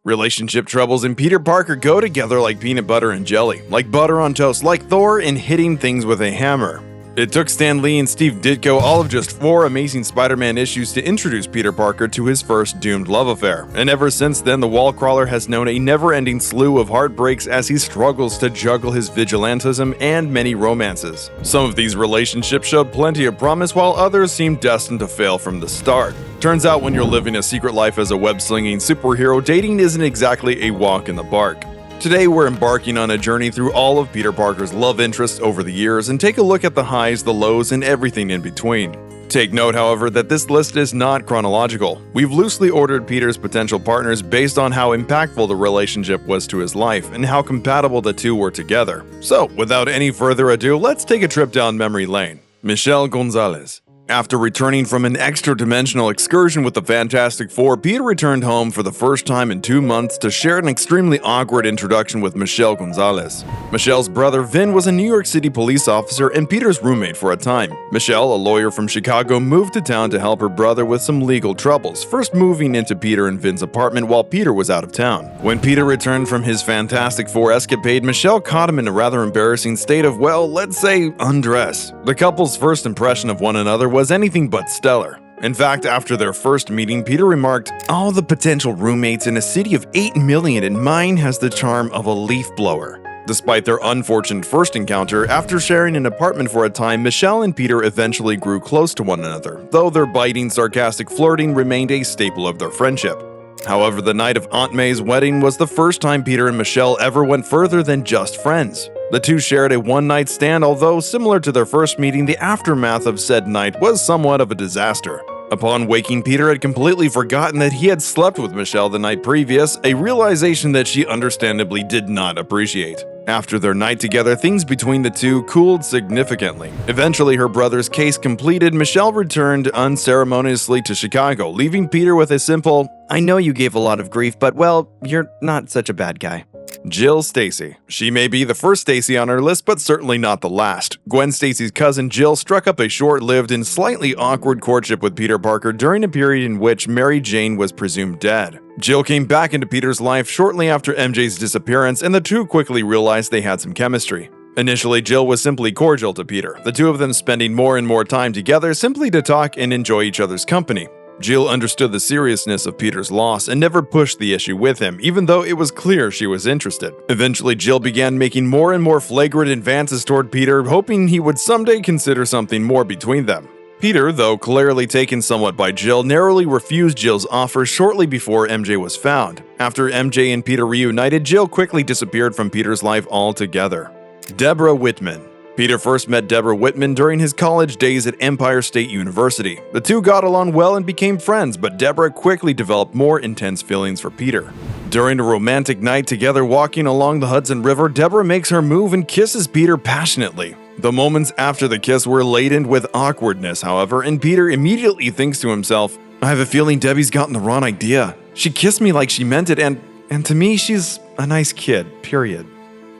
Relationship troubles and Peter Parker go together like peanut butter and jelly, like butter on toast, like Thor in hitting things with a hammer. It took Stan Lee and Steve Ditko all of just 4 Amazing Spider-Man issues to introduce Peter Parker to his first doomed love affair, and ever since then the wall crawler has known a never-ending slew of heartbreaks as he struggles to juggle his vigilantism and many romances. Some of these relationships showed plenty of promise, while others seemed destined to fail from the start. Turns out when you're living a secret life as a web-slinging superhero, dating isn't exactly a walk in the park. Today we're embarking on a journey through all of Peter Parker's love interests over the years and take a look at the highs, the lows, and everything in between. Take note, however, that this list is not chronological. We've loosely ordered Peter's potential partners based on how impactful the relationship was to his life and how compatible the two were together. So, without any further ado, let's take a trip down memory lane. Michelle Gonzalez. After returning from an extra-dimensional excursion with the Fantastic Four, Peter returned home for the first time in 2 months to share an extremely awkward introduction with Michelle Gonzalez. Michelle's brother Vin was a New York City police officer and Peter's roommate for a time. Michelle, a lawyer from Chicago, moved to town to help her brother with some legal troubles, first moving into Peter and Vin's apartment while Peter was out of town. When Peter returned from his Fantastic Four escapade, Michelle caught him in a rather embarrassing state of, well, let's say, undress. The couple's first impression of one another was anything but stellar. In fact, after their first meeting, Peter remarked, "All the potential roommates in a city of 8 million and mine has the charm of a leaf blower." Despite their unfortunate first encounter, after sharing an apartment for a time, Michelle and Peter eventually grew close to one another, though their biting, sarcastic flirting remained a staple of their friendship. However, the night of Aunt May's wedding was the first time Peter and Michelle ever went further than just friends. The two shared a one-night stand, although similar to their first meeting, the aftermath of said night was somewhat of a disaster. Upon waking, Peter had completely forgotten that he had slept with Michelle the night previous, a realization that she understandably did not appreciate. After their night together, things between the two cooled significantly. Eventually, her brother's case completed, Michelle returned unceremoniously to Chicago, leaving Peter with a simple, "I know you gave a lot of grief, but well, you're not such a bad guy." Jill Stacy. She may be the first Stacy on our list, but certainly not the last. Gwen Stacy's cousin Jill struck up a short-lived and slightly awkward courtship with Peter Parker during a period in which Mary Jane was presumed dead. Jill came back into Peter's life shortly after MJ's disappearance, and the two quickly realized they had some chemistry. Initially, Jill was simply cordial to Peter, the two of them spending more and more time together simply to talk and enjoy each other's company. Jill understood the seriousness of Peter's loss and never pushed the issue with him, even though it was clear she was interested. Eventually, Jill began making more and more flagrant advances toward Peter, hoping he would someday consider something more between them. Peter, though clearly taken somewhat by Jill, narrowly refused Jill's offer shortly before MJ was found. After MJ and Peter reunited, Jill quickly disappeared from Peter's life altogether. Deborah Whitman. Peter first met Deborah Whitman during his college days at Empire State University. The two got along well and became friends, but Deborah quickly developed more intense feelings for Peter. During a romantic night together walking along the Hudson River, Deborah makes her move and kisses Peter passionately. The moments after the kiss were laden with awkwardness, however, and Peter immediately thinks to himself, "I have a feeling Debbie's gotten the wrong idea. She kissed me like she meant it, and to me, she's a nice kid, period."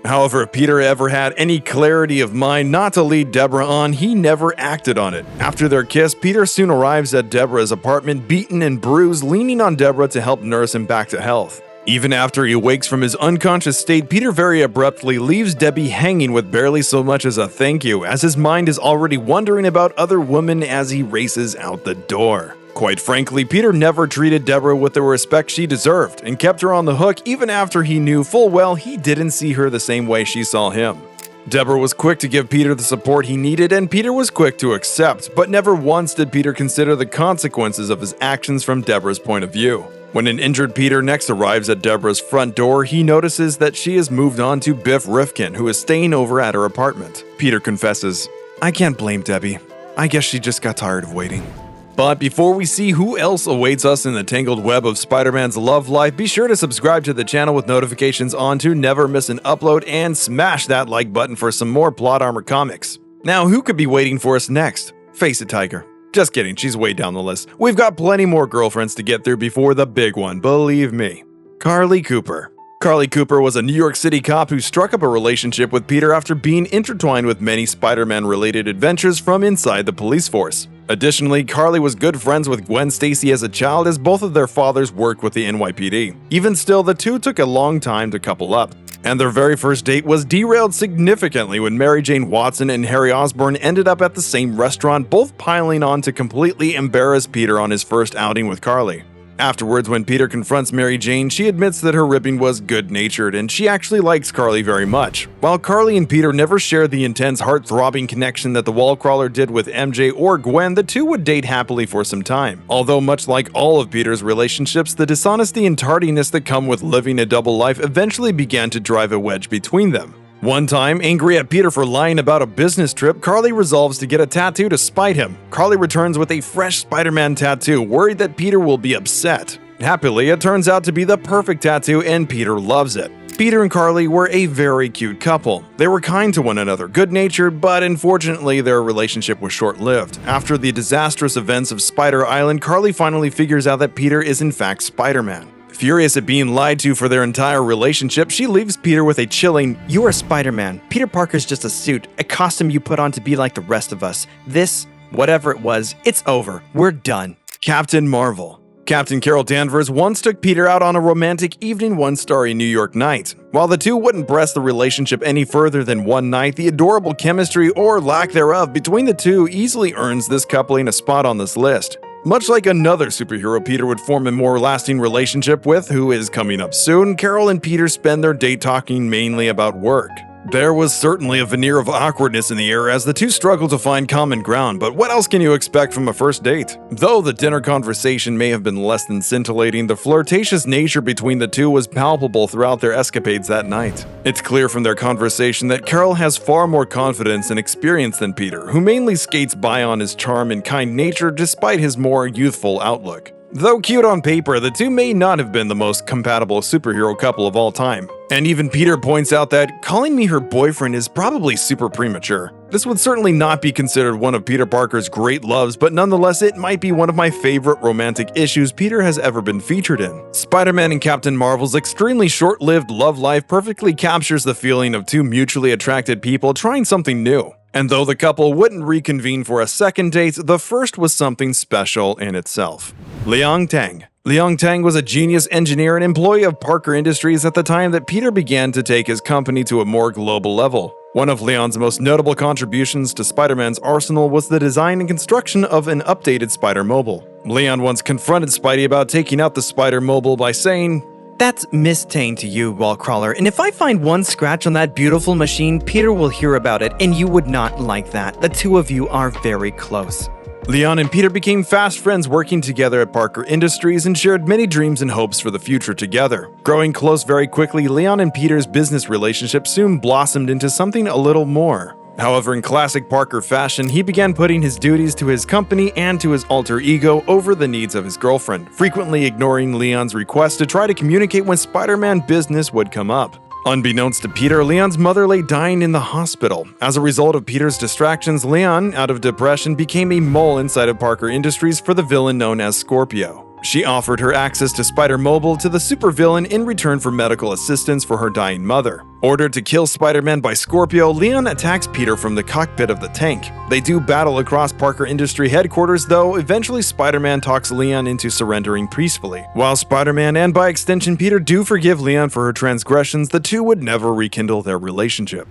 However, if Peter ever had any clarity of mind not to lead Deborah on, he never acted on it. After their kiss, Peter soon arrives at Deborah's apartment, beaten and bruised, leaning on Deborah to help nurse him back to health. Even after he awakes from his unconscious state, Peter very abruptly leaves Debbie hanging with barely so much as a thank you, as his mind is already wondering about other women as he races out the door. Quite frankly, Peter never treated Deborah with the respect she deserved and kept her on the hook even after he knew full well he didn't see her the same way she saw him. Deborah was quick to give Peter the support he needed, and Peter was quick to accept, but never once did Peter consider the consequences of his actions from Deborah's point of view. When an injured Peter next arrives at Deborah's front door, he notices that she has moved on to Biff Rifkin, who is staying over at her apartment. Peter confesses, "I can't blame Debbie. I guess she just got tired of waiting." But before we see who else awaits us in the tangled web of Spider-Man's love life, be sure to subscribe to the channel with notifications on to never miss an upload, and smash that like button for some more Plot Armor comics. Now, who could be waiting for us next? Face it, Tiger. Just kidding, she's way down the list. We've got plenty more girlfriends to get through before the big one, believe me. Carly Cooper. Carly Cooper was a New York City cop who struck up a relationship with Peter after being intertwined with many Spider-Man related adventures from inside the police force. Additionally, Carly was good friends with Gwen Stacy as a child, as both of their fathers worked with the NYPD. Even still, the two took a long time to couple up, and their very first date was derailed significantly when Mary Jane Watson and Harry Osborn ended up at the same restaurant, both piling on to completely embarrass Peter on his first outing with Carly. Afterwards, when Peter confronts Mary Jane, she admits that her ribbing was good-natured and she actually likes Carly very much. While Carly and Peter never shared the intense heart-throbbing connection that the wall crawler did with MJ or Gwen, the two would date happily for some time. Although much like all of Peter's relationships, the dishonesty and tardiness that come with living a double life eventually began to drive a wedge between them. One time, angry at Peter for lying about a business trip, Carly resolves to get a tattoo to spite him. Carly returns with a fresh Spider-Man tattoo, worried that Peter will be upset. Happily, it turns out to be the perfect tattoo and Peter loves it. Peter and Carly were a very cute couple. They were kind to one another, good-natured, but unfortunately their relationship was short-lived. After the disastrous events of Spider Island, Carly finally figures out that Peter is in fact Spider-Man. Furious at being lied to for their entire relationship, she leaves Peter with a chilling, "You are Spider-Man. Peter Parker's just a suit, a costume you put on to be like the rest of us. This, whatever it was, it's over. We're done." Captain Marvel. Captain Carol Danvers once took Peter out on a romantic evening one starry New York night. While the two wouldn't press the relationship any further than one night, the adorable chemistry or lack thereof between the two easily earns this coupling a spot on this list. Much like another superhero Peter would form a more lasting relationship with, who is coming up soon, Carol and Peter spend their date talking mainly about work. There was certainly a veneer of awkwardness in the air as the two struggled to find common ground, but what else can you expect from a first date? Though the dinner conversation may have been less than scintillating, the flirtatious nature between the two was palpable throughout their escapades that night. It's clear from their conversation that Carol has far more confidence and experience than Peter, who mainly skates by on his charm and kind nature despite his more youthful outlook. Though cute on paper, the two may not have been the most compatible superhero couple of all time. And even Peter points out that calling me her boyfriend is probably super premature. This would certainly not be considered one of Peter Parker's great loves, but nonetheless it might be one of my favorite romantic issues Peter has ever been featured in. Spider-Man and Captain Marvel's extremely short-lived love life perfectly captures the feeling of two mutually attracted people trying something new. And though the couple wouldn't reconvene for a second date, the first was something special in itself. Liang Tang. Liang Tang was a genius engineer and employee of Parker Industries at the time that Peter began to take his company to a more global level. One of Liang's most notable contributions to Spider-Man's arsenal was the design and construction of an updated Spider-Mobile. Liang once confronted Spidey about taking out the Spider-Mobile by saying, "That's Miss Tang to you, Wallcrawler, and if I find one scratch on that beautiful machine, Peter will hear about it, and you would not like that. The two of you are very close." Liang and Peter became fast friends working together at Parker Industries and shared many dreams and hopes for the future together. Growing close very quickly, Liang and Peter's business relationship soon blossomed into something a little more. However, in classic Parker fashion, he began putting his duties to his company and to his alter ego over the needs of his girlfriend, frequently ignoring Liang's request to try to communicate when Spider-Man business would come up. Unbeknownst to Peter, Liang's mother lay dying in the hospital. As a result of Peter's distractions, Liang, out of depression, became a mole inside of Parker Industries for the villain known as Scorpio. She offered her access to Spider-Mobile to the supervillain in return for medical assistance for her dying mother. Ordered to kill Spider-Man by Scorpio, Liang attacks Peter from the cockpit of the tank. They do battle across Parker Industry headquarters, though eventually Spider-Man talks Liang into surrendering peacefully. While Spider-Man, and by extension Peter, do forgive Liang for her transgressions, the two would never rekindle their relationship.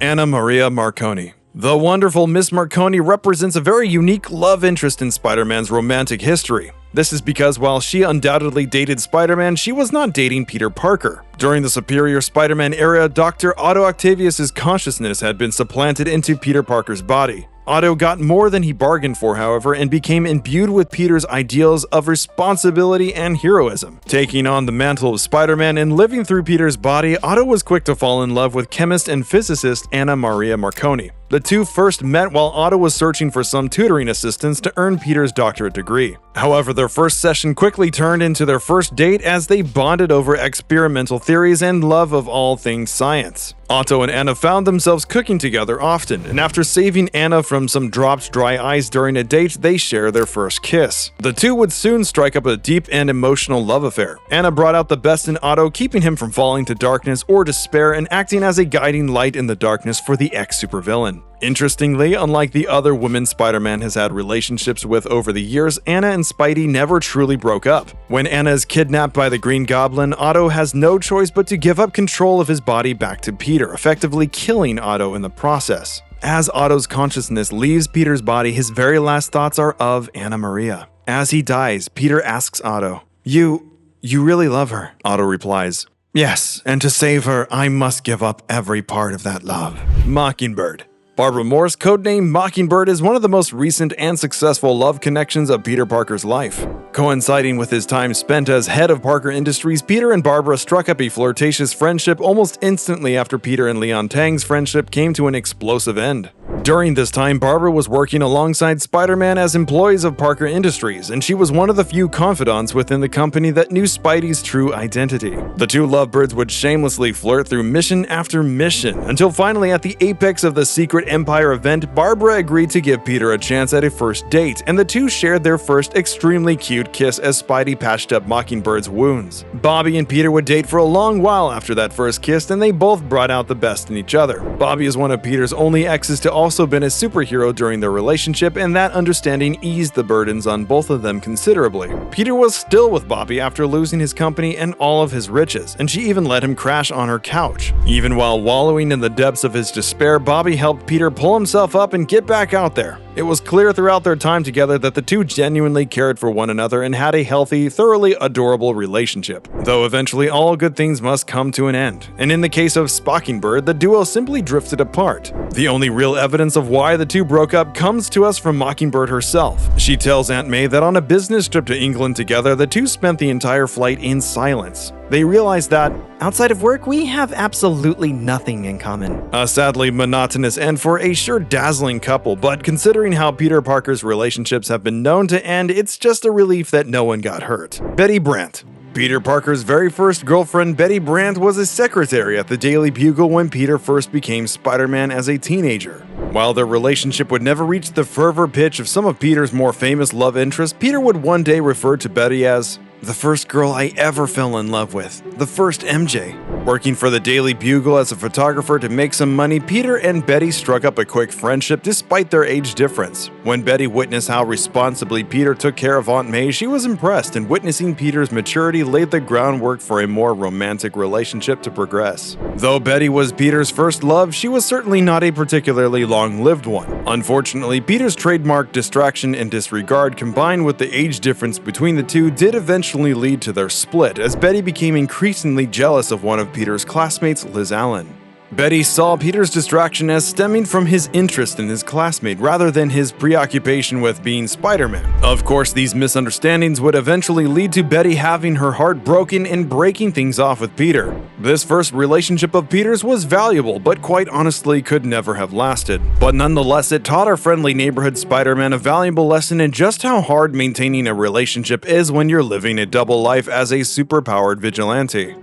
Anna Maria Marconi. The wonderful Miss Marconi represents a very unique love interest in Spider-Man's romantic history. This is because while she undoubtedly dated Spider-Man, she was not dating Peter Parker. During the Superior Spider-Man era, Dr. Otto Octavius' consciousness had been supplanted into Peter Parker's body. Otto got more than he bargained for, however, and became imbued with Peter's ideals of responsibility and heroism. Taking on the mantle of Spider-Man and living through Peter's body, Otto was quick to fall in love with chemist and physicist Anna Maria Marconi. The two first met while Otto was searching for some tutoring assistants to earn Peter's doctorate degree. However, their first session quickly turned into their first date as they bonded over experimental theories and love of all things science. Otto and Anna found themselves cooking together often, and after saving Anna from some dropped dry ice during a date, they share their first kiss. The two would soon strike up a deep and emotional love affair. Anna brought out the best in Otto, keeping him from falling to darkness or despair and acting as a guiding light in the darkness for the ex-supervillain. Gwen. Interestingly, unlike the other women Spider-Man has had relationships with over the years, Anna and Spidey never truly broke up. When Anna is kidnapped by the Green Goblin, Otto has no choice but to give up control of his body back to Peter, effectively killing Otto in the process. As Otto's consciousness leaves Peter's body, his very last thoughts are of Anna Maria. As he dies, Peter asks Otto, You really love her?" Otto replies, "Yes, and to save her, I must give up every part of that love." Mockingbird. Barbara Moore's codename Mockingbird is one of the most recent and successful love connections of Peter Parker's life. Coinciding with his time spent as head of Parker Industries, Peter and Barbara struck up a flirtatious friendship almost instantly after Peter and Liang Tang's friendship came to an explosive end. During this time, Barbara was working alongside Spider-Man as employees of Parker Industries, and she was one of the few confidants within the company that knew Spidey's true identity. The two lovebirds would shamelessly flirt through mission after mission, until finally at the apex of the Secret Empire event, Barbara agreed to give Peter a chance at a first date, and the two shared their first extremely cute kiss as Spidey patched up Mockingbird's wounds. Bobby and Peter would date for a long while after that first kiss, and they both brought out the best in each other. Bobby is one of Peter's only exes to also been a superhero during their relationship, and that understanding eased the burdens on both of them considerably. Peter was still with Bobby after losing his company and all of his riches, and she even let him crash on her couch. Even while wallowing in the depths of his despair, Bobby helped Peter pull himself up and get back out there. It was clear throughout their time together that the two genuinely cared for one another and had a healthy, thoroughly adorable relationship. Though eventually all good things must come to an end, and in the case of Spockingbird, the duo simply drifted apart. The only real evidence of why the two broke up comes to us from Mockingbird herself. She tells Aunt May that on a business trip to England together, the two spent the entire flight in silence. They realized that, outside of work, we have absolutely nothing in common. A sadly monotonous end for a sure dazzling couple, but considering how Peter Parker's relationships have been known to end, it's just a relief that no one got hurt. Betty Brandt. Peter Parker's very first girlfriend, Betty Brandt, was a secretary at the Daily Bugle when Peter first became Spider-Man as a teenager. While their relationship would never reach the fervor pitch of some of Peter's more famous love interests, Peter would one day refer to Betty as the first girl I ever fell in love with, the first MJ. Working for the Daily Bugle as a photographer to make some money, Peter and Betty struck up a quick friendship despite their age difference. When Betty witnessed how responsibly Peter took care of Aunt May, she was impressed, and witnessing Peter's maturity laid the groundwork for a more romantic relationship to progress. Though Betty was Peter's first love, she was certainly not a particularly long-lived one. Unfortunately, Peter's trademark distraction and disregard combined with the age difference between the two did eventually lead to their split, as Betty became increasingly jealous of one of Peter's classmates, Liz Allen. Betty saw Peter's distraction as stemming from his interest in his classmate rather than his preoccupation with being Spider-Man. Of course, these misunderstandings would eventually lead to Betty having her heart broken and breaking things off with Peter. This first relationship of Peter's was valuable, but quite honestly could never have lasted. But nonetheless, it taught our friendly neighborhood Spider-Man a valuable lesson in just how hard maintaining a relationship is when you're living a double life as a superpowered vigilante.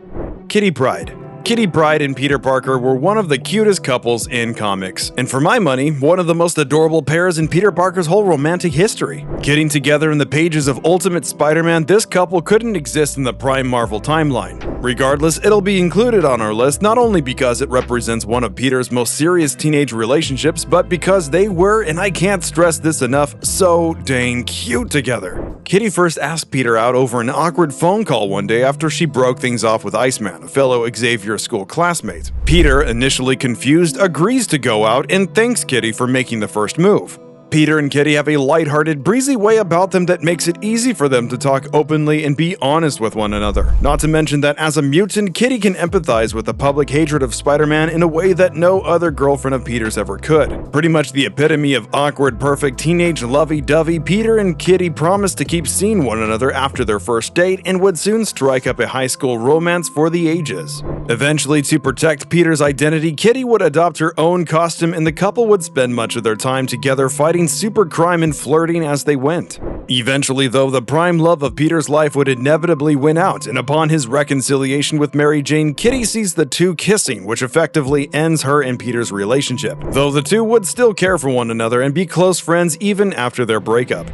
Kitty Pryde. Kitty Pryde and Peter Parker were one of the cutest couples in comics, and for my money, one of the most adorable pairs in Peter Parker's whole romantic history. Getting together in the pages of Ultimate Spider-Man, this couple couldn't exist in the Prime Marvel timeline. Regardless, it'll be included on our list not only because it represents one of Peter's most serious teenage relationships, but because they were, and I can't stress this enough, so dang cute together. Kitty first asked Peter out over an awkward phone call one day after she broke things off with Iceman, a fellow Xavier school classmate. Peter, initially confused, agrees to go out and thanks Kitty for making the first move. Peter and Kitty have a lighthearted, breezy way about them that makes it easy for them to talk openly and be honest with one another. Not to mention that as a mutant, Kitty can empathize with the public hatred of Spider-Man in a way that no other girlfriend of Peter's ever could. Pretty much the epitome of awkward, perfect teenage lovey-dovey, Peter and Kitty promised to keep seeing one another after their first date and would soon strike up a high school romance for the ages. Eventually, to protect Peter's identity, Kitty would adopt her own costume and the couple would spend much of their time together fighting super crime and flirting as they went. Eventually, though, the prime love of Peter's life would inevitably win out, and upon his reconciliation with Mary Jane, Kitty sees the two kissing, which effectively ends her and Peter's relationship, though the two would still care for one another and be close friends even after their breakup.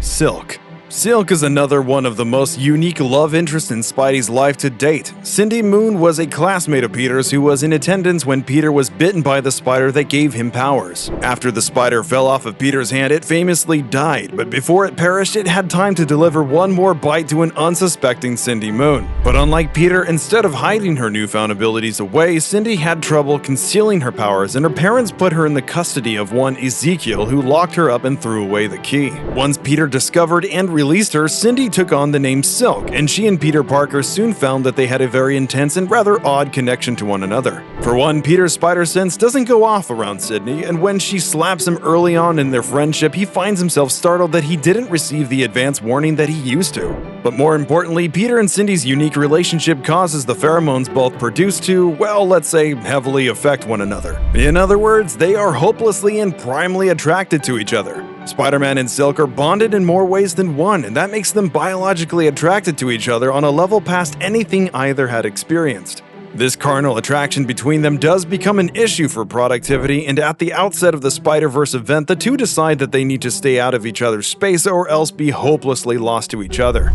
Silk. Silk is another one of the most unique love interests in Spidey's life to date. Cindy Moon was a classmate of Peter's who was in attendance when Peter was bitten by the spider that gave him powers. After the spider fell off of Peter's hand, it famously died, but before it perished, it had time to deliver one more bite to an unsuspecting Cindy Moon. But unlike Peter, instead of hiding her newfound abilities away, Cindy had trouble concealing her powers, and her parents put her in the custody of one Ezekiel, who locked her up and threw away the key. Once Peter discovered and released her, Cindy took on the name Silk, and she and Peter Parker soon found that they had a very intense and rather odd connection to one another. For one, Peter's spider sense doesn't go off around Sydney, and when she slaps him early on in their friendship, he finds himself startled that he didn't receive the advance warning that he used to. But more importantly, Peter and Cindy's unique relationship causes the pheromones both produce to, well, let's say, heavily affect one another. In other words, they are hopelessly and primally attracted to each other. Spider-Man and Silk are bonded in more ways than one, and that makes them biologically attracted to each other on a level past anything either had experienced. This carnal attraction between them does become an issue for productivity, and at the outset of the Spider-Verse event, the two decide that they need to stay out of each other's space or else be hopelessly lost to each other.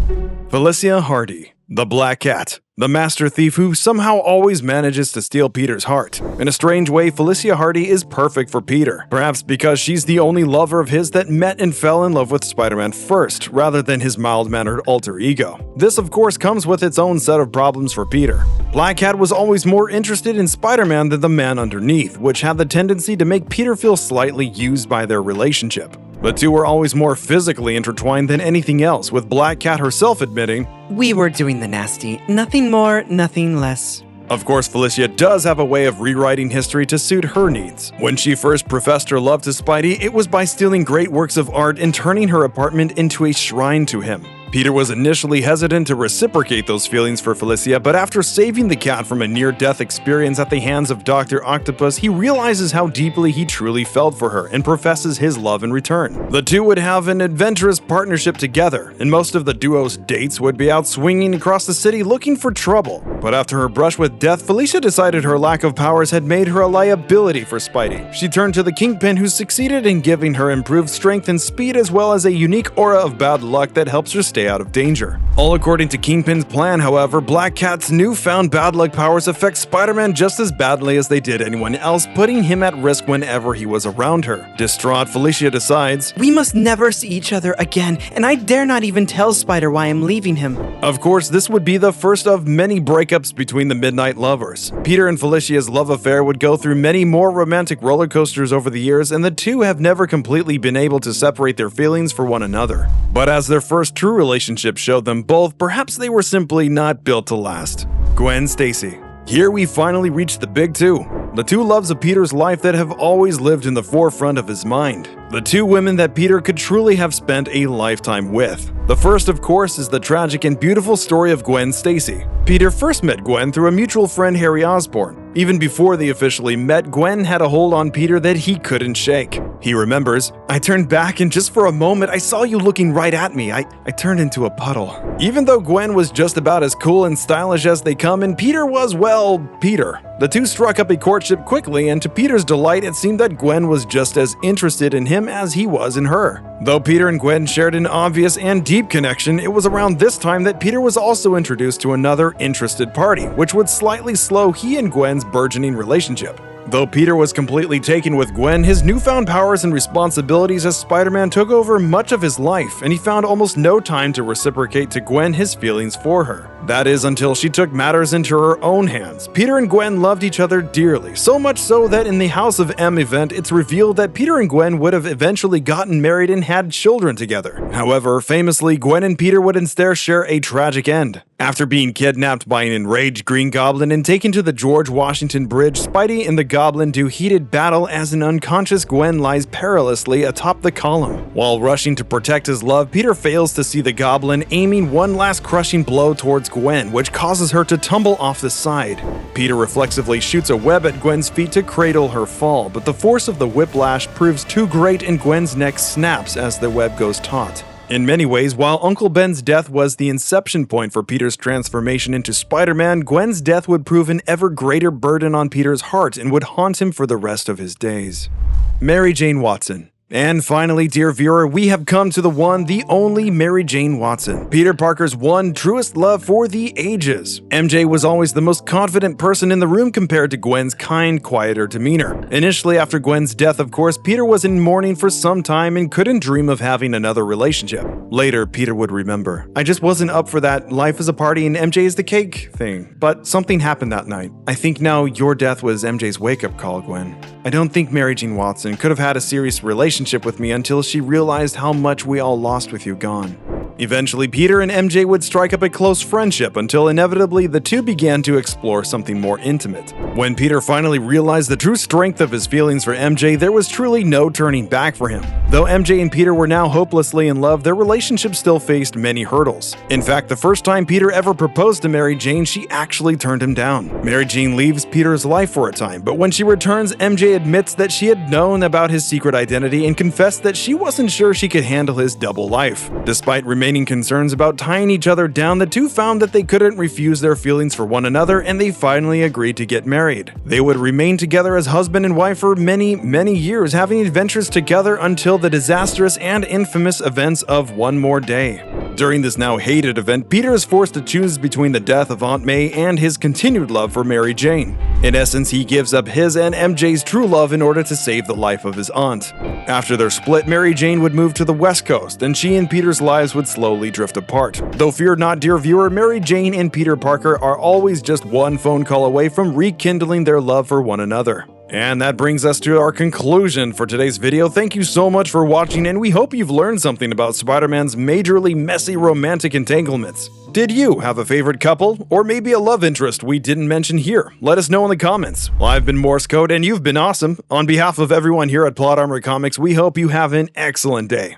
Felicia Hardy, the Black Cat, the master thief who somehow always manages to steal Peter's heart. In a strange way, Felicia Hardy is perfect for Peter, perhaps because she's the only lover of his that met and fell in love with Spider-Man first, rather than his mild-mannered alter ego. This, of course, comes with its own set of problems for Peter. Black Cat was always more interested in Spider-Man than the man underneath, which had the tendency to make Peter feel slightly used by their relationship. The two were always more physically intertwined than anything else, with Black Cat herself admitting, "We were doing the nasty. Nothing more, nothing less." Of course, Felicia does have a way of rewriting history to suit her needs. When she first professed her love to Spidey, it was by stealing great works of art and turning her apartment into a shrine to him. Peter was initially hesitant to reciprocate those feelings for Felicia, but after saving the cat from a near-death experience at the hands of Dr. Octopus, he realizes how deeply he truly felt for her and professes his love in return. The two would have an adventurous partnership together, and most of the duo's dates would be out swinging across the city looking for trouble. But after her brush with death, Felicia decided her lack of powers had made her a liability for Spidey. She turned to the Kingpin, who succeeded in giving her improved strength and speed as well as a unique aura of bad luck that helps her stay out of danger. All according to Kingpin's plan, however, Black Cat's newfound bad luck powers affect Spider-Man just as badly as they did anyone else, putting him at risk whenever he was around her. Distraught, Felicia decides, "We must never see each other again, and I dare not even tell Spider why I'm leaving him." Of course, this would be the first of many breakups between the Midnight Lovers. Peter and Felicia's love affair would go through many more romantic roller coasters over the years, and the two have never completely been able to separate their feelings for one another. But as their first true relationship showed them both, perhaps they were simply not built to last. Gwen Stacy. Here we finally reach the big two. The two loves of Peter's life that have always lived in the forefront of his mind. The two women that Peter could truly have spent a lifetime with. The first, of course, is the tragic and beautiful story of Gwen Stacy. Peter first met Gwen through a mutual friend, Harry Osborn. Even before they officially met, Gwen had a hold on Peter that he couldn't shake. He remembers, "I turned back and just for a moment I saw you looking right at me. I turned into a puddle." Even though Gwen was just about as cool and stylish as they come, and Peter was, well, Peter. The two struck up a courtship quickly, and to Peter's delight, it seemed that Gwen was just as interested in him as he was in her. Though Peter and Gwen shared an obvious and deep connection, it was around this time that Peter was also introduced to another interested party, which would slightly slow he and Gwen's burgeoning relationship. Though Peter was completely taken with Gwen, his newfound powers and responsibilities as Spider-Man took over much of his life, and he found almost no time to reciprocate to Gwen his feelings for her. That is, until she took matters into her own hands. Peter and Gwen loved each other dearly, so much so that in the House of M event, it's revealed that Peter and Gwen would have eventually gotten married and had children together. However, famously, Gwen and Peter would instead share a tragic end. After being kidnapped by an enraged Green Goblin and taken to the George Washington Bridge, Spidey and the Goblin do heated battle as an unconscious Gwen lies perilously atop the column. While rushing to protect his love, Peter fails to see the Goblin aiming one last crushing blow towards Gwen, which causes her to tumble off the side. Peter reflexively shoots a web at Gwen's feet to cradle her fall, but the force of the whiplash proves too great and Gwen's neck snaps as the web goes taut. In many ways, while Uncle Ben's death was the inception point for Peter's transformation into Spider-Man, Gwen's death would prove an ever greater burden on Peter's heart and would haunt him for the rest of his days. Mary Jane Watson. And finally, dear viewer, we have come to the one, the only Mary Jane Watson, Peter Parker's one truest love for the ages. MJ was always the most confident person in the room compared to Gwen's kind, quieter demeanor. Initially, after Gwen's death, of course, Peter was in mourning for some time and couldn't dream of having another relationship. Later, Peter would remember, "I just wasn't up for that life is a party and MJ is the cake thing." But something happened that night. I think now your death was MJ's wake-up call, Gwen. I don't think Mary Jane Watson could have had a serious relationship with me until she realized how much we all lost with you gone. Eventually, Peter and MJ would strike up a close friendship until inevitably the two began to explore something more intimate. When Peter finally realized the true strength of his feelings for MJ, there was truly no turning back for him. Though MJ and Peter were now hopelessly in love, their relationship still faced many hurdles. In fact, the first time Peter ever proposed to Mary Jane, she actually turned him down. Mary Jane leaves Peter's life for a time, but when she returns, MJ admits that she had known about his secret identity and confessed that she wasn't sure she could handle his double life. Despite remaining concerns about tying each other down, the two found that they couldn't refuse their feelings for one another, and they finally agreed to get married. They would remain together as husband and wife for many, many years, having adventures together until the disastrous and infamous events of One More Day. During this now hated event, Peter is forced to choose between the death of Aunt May and his continued love for Mary Jane. In essence, he gives up his and MJ's true love in order to save the life of his aunt. After their split, Mary Jane would move to the West Coast, and she and Peter's lives would slowly drift apart. Though fear not, dear viewer, Mary Jane and Peter Parker are always just one phone call away from rekindling their love for one another. And that brings us to our conclusion for today's video. Thank you so much for watching, and we hope you've learned something about Spider-Man's majorly messy romantic entanglements. Did you have a favorite couple, or maybe a love interest we didn't mention here? Let us know in the comments. Well, I've been Morse Code, and you've been awesome. On behalf of everyone here at Plot Armor Comics, we hope you have an excellent day.